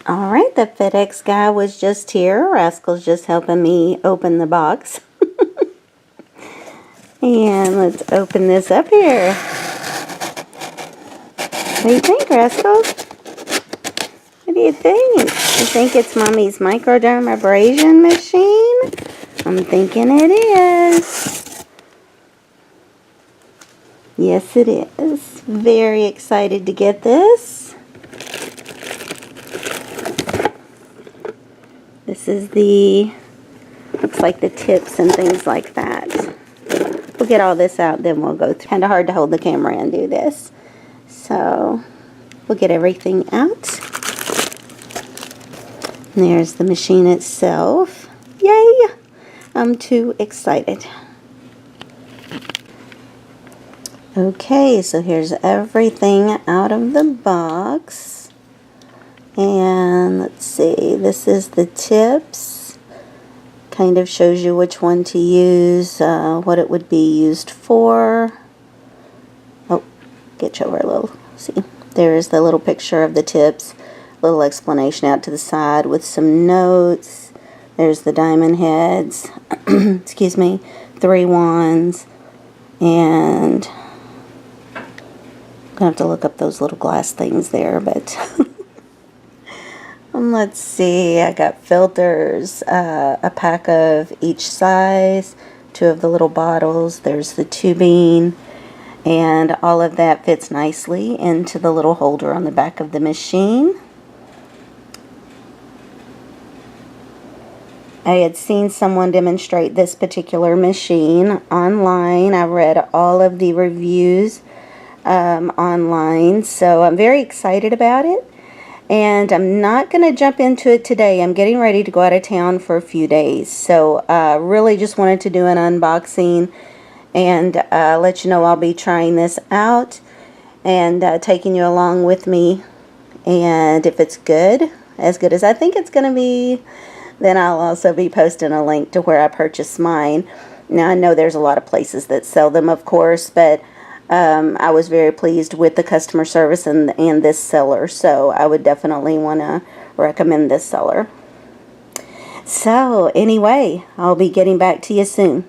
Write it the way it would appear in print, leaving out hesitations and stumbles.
Alright, the FedEx guy was just here. Rascal's just helping me open the box. And let's open this up here. What do you think, Rascal? What do you think? You think it's Mommy's Microdermabrasion machine? I'm thinking it is. Yes, it is. Very excited to get this. This is the, looks like the tips and things like that. We'll get all this out, then we'll go through. Kind of hard to hold the camera and do this. So, we'll get everything out. And there's the machine itself. Yay! I'm too excited. Okay, so here's everything out of the box. And let's see, this is the tips. Kind of shows you which one to use, what it would be used for. Oh, get you over a little. See, there's the little picture of the tips. Little explanation out to the side with some notes. There's the diamond heads. Excuse me, 3 wands. And I'm gonna have to look up those little glass things there, but let's see, I got filters, a pack of each size, 2 of the little bottles, there's the tubing, and all of that fits nicely into the little holder on the back of the machine. I had seen someone demonstrate this particular machine online. I read all of the reviews online, so I'm very excited about it. And I'm not going to jump into it today. I'm getting ready to go out of town for a few days. So really just wanted to do an unboxing and let you know I'll be trying this out and taking you along with me. And if it's good, as good as I think it's going to be, then I'll also be posting a link to where I purchased mine. Now I know there's a lot of places that sell them, of course, but I was very pleased with the customer service and this seller, so I would definitely want to recommend this seller. So anyway, I'll be getting back to you soon.